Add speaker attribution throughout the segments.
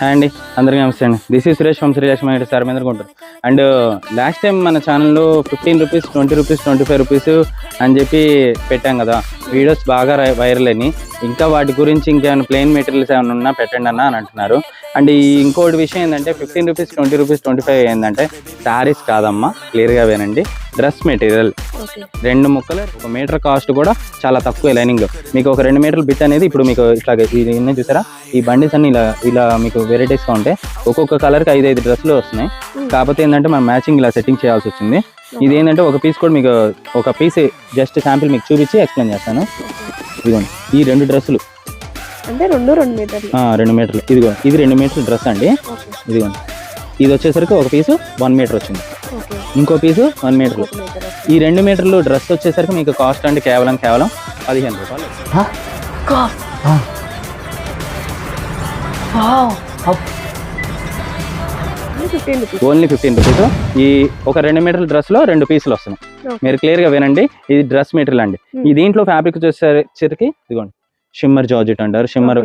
Speaker 1: Hi అండి, అందరికీ నమస్తే అండి. This is Suresh from Srilakshmi mind sir మీద కొంటారు. అండ్ లాస్ట్ టైం మన ఛానల్లో 15 రూపీస్, 20 రూపీస్, 25 రూపీస్ అని చెప్పి పెట్టాం కదా. వీడియోస్ బాగా వైరల్ అయినాయి. ఇంకా వాటి గురించి ఇంకేమైనా ప్లెయిన్ మెటీరియల్స్ ఏమైనా ఉన్నా పెట్టండి అన్న అని అంటున్నారు. అండ్ ఇంకోటి విషయం ఏంటంటే 15 రూపీస్, 20 రూపీస్, 25 ఏంటంటే శారీస్ కాదమ్మా, క్లియర్గా వేనండి, డ్రెస్ మెటీరియల్. 2 ముక్కలు 1 మీటర్ కాస్ట్ కూడా చాలా తక్కువ. లైనింగ్ మీకు ఒక 2 మీటర్ల బిట్ అనేది ఇప్పుడు మీకు ఇట్లా ఇన్ని చూసారా, ఈ బండిస్ అన్ని ఇలా మీకు వెరైటీస్గా ఉంటాయి. ఒక్కొక్క కలర్కి 5 డ్రెస్సులు వస్తున్నాయి. కాకపోతే ఏంటంటే మనం మ్యాచింగ్ ఇలా సెట్టింగ్ చేయాల్సి వచ్చింది. ఇది ఏంటంటే ఒక పీస్ కూడా మీకు ఒక పీస్ జస్ట్ శాంపిల్ మీకు చూపించి ఎక్స్ప్లెయిన్ చేస్తాను. ఇదిగోండి, ఈ 2 డ్రెస్సులు
Speaker 2: అంటే 2 మీటర్లు.
Speaker 1: ఇదిగో ఇది 2 మీటర్ల డ్రెస్ అండి. ఇదిగోండి, ఇది వచ్చేసరికి ఒక పీసు 1 మీటర్ వచ్చింది, ఇంకో పీసు 1 మీటర్. ఈ 2 మీటర్లు డ్రెస్ వచ్చేసరికి మీకు కాస్ట్ అంటే కేవలం 15 రూపాయలు. Only 15 rupees. ఈ ఒక 2 మీటర్ల డ్రెస్ లో 2 పీసులు వస్తున్నాయి. మీరు క్లియర్ గా వినండి, ఇది డ్రెస్ మెటీరియల్ అండి. ఈ దీంట్లో ఫ్యాబ్రిక్ వచ్చేసరికి ఇదిగోండి, షిమ్మర్ జార్జెట్ అంటారు, షిమ్మర్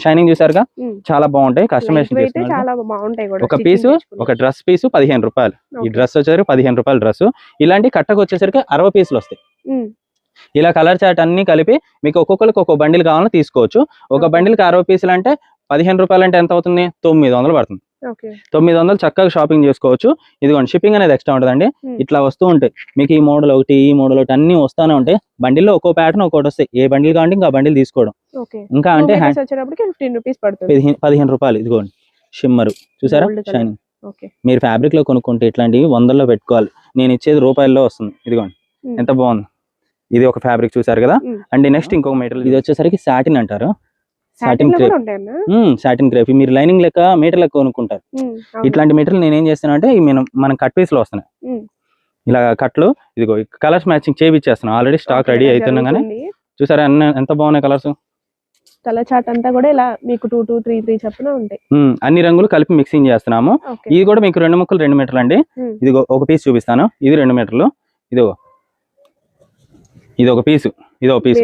Speaker 1: షైనింగ్ చూసారుగా, చాలా బాగుంటాయి. కస్టమైజేషన్ చేసుకున్నారు. ఒక పీసు, ఒక డ్రెస్ పీసు 15 రూపాయలు. ఈ డ్రెస్ వచ్చేసరికి 15 రూపాయల డ్రెస్. ఇలాంటి కట్టకు వచ్చేసరికి 60 పీసులు వస్తాయి. ఇలా కలర్ చాట్ అన్ని కలిపి మీకు ఒక్కొక్కరికి ఒక్కొక్క బండిల్ కావాలని తీసుకోవచ్చు. ఒక బండిల్కి 60 పీసులు అంటే 15 రూపాయలు అంటే ఎంత అవుతుంది? 900 పడుతుంది. 900 చక్కగా షాపింగ్ చేసుకోవచ్చు. ఇదిగోండి, షిప్పింగ్ అనేది ఎక్స్ట్రా ఉంటుందండి. ఇట్లా వస్తూ ఉంటాయి మీకు, ఈ మోడల్ ఒకటి, ఈ మోడల్ ఒకటి అన్ని వస్తానే ఉంటాయి. బండిల్లో ఒక్కో ప్యాటర్న్ ఒక్కోటి వస్తాయి. ఏ బండిల్ కావాలంటే ఇంకా బండిల్ తీసుకోవడం. ఇంకా అంటే 15 రూపాయలు. ఇదిగోండి, షిమ్మర్ చూసారా, షైనింగ్. మీరు ఫ్యాబ్రిక్ లో కొనుక్కుంటే ఇట్లాంటివి 100లో పెట్టుకోవాలి. నేను ఇచ్చేది రూపాయల్లో వస్తుంది. ఇదిగోండి, ఎంత బాగుంది. ఇది ఒక ఫ్యాబ్రిక్ చూసారు కదా. అండ్ నెక్స్ట్ ఇంకొక మెటీరియల్, ఇది వచ్చేసరికి సాటిన్ అంటారు. Satin crepe. మీరు లైనింగ్ లెక్క మీటర్ లెక్క కొనుక్కుంటారు. ఇట్లాంటి మెటీరియల్ నేను ఏం చేస్తాను అంటే మనం కట్ పీస్ లో వస్తున్నాయి. ఇలా కట్లు, ఇదిగో కలర్స్ మ్యాచింగ్ చేయించేస్తున్నాం. ఆల్రెడీ స్టాక్ రెడీ అవుతున్నాం. కానీ చూసారా ఎంత బాగున్నాయి కలర్స్.
Speaker 2: కలర్ చార్ట్ అంతా కూడా ఇలా మీకు 2, 2, 3, 3 చొప్పున ఉంటాయి.
Speaker 1: అన్ని రంగులు కలిపి మిక్సింగ్ చేస్తున్నాము. ఇది కూడా మీకు 2 ముక్కలు 2 మీటర్లు అండి. ఇది ఒక పీస్ చూపిస్తాను. ఇది 2 మీటర్లు. ఇదిగో ఇది ఒక పీసు, ఇది ఒక పీసు,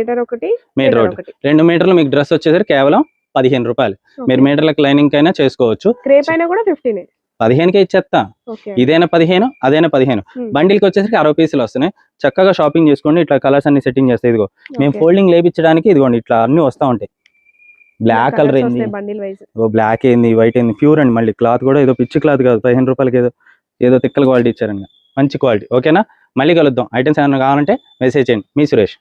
Speaker 1: మీటర్ ఒకటి. 2 మీటర్లు మీకు డ్రెస్ వచ్చేసరికి కేవలం 15 రూపాయలు. మీరు మీటర్లకు లైనింగ్ అయినా చేసుకోవచ్చు. 15కే ఇచ్చేస్తా. ఇదైనా 15, అదైనా 15. బండిల్కి వచ్చేసరికి 60 పీసులు వస్తున్నాయి. చక్కగా షాపింగ్ చేసుకోండి. ఇట్లా కలర్స్ అన్ని సెట్టింగ్ చేస్తాయి. ఇదిగో మేము ఫోల్డింగ్ లేపించడానికి ఇదిగోండి ఇట్లా అన్ని వస్తా ఉంటాయి. బ్లాక్ కలర్ ఏంది, బ్లాక్ ఏంది, వైట్ ఏంది, ప్యూర్ అండి. మళ్ళీ క్లాత్ కూడా ఏదో పిచ్చి క్లాత్ కాదు. 15 రూపాయలకి ఏదో తిక్కల క్వాలిటీ ఇచ్చారండి, మంచి క్వాలిటీ. ఓకేనా, మళ్ళీ కలుద్దాం. ఐటమ్స్ ఏమైనా కావాలంటే మెసేజ్ చేయండి. మీ సురేష్.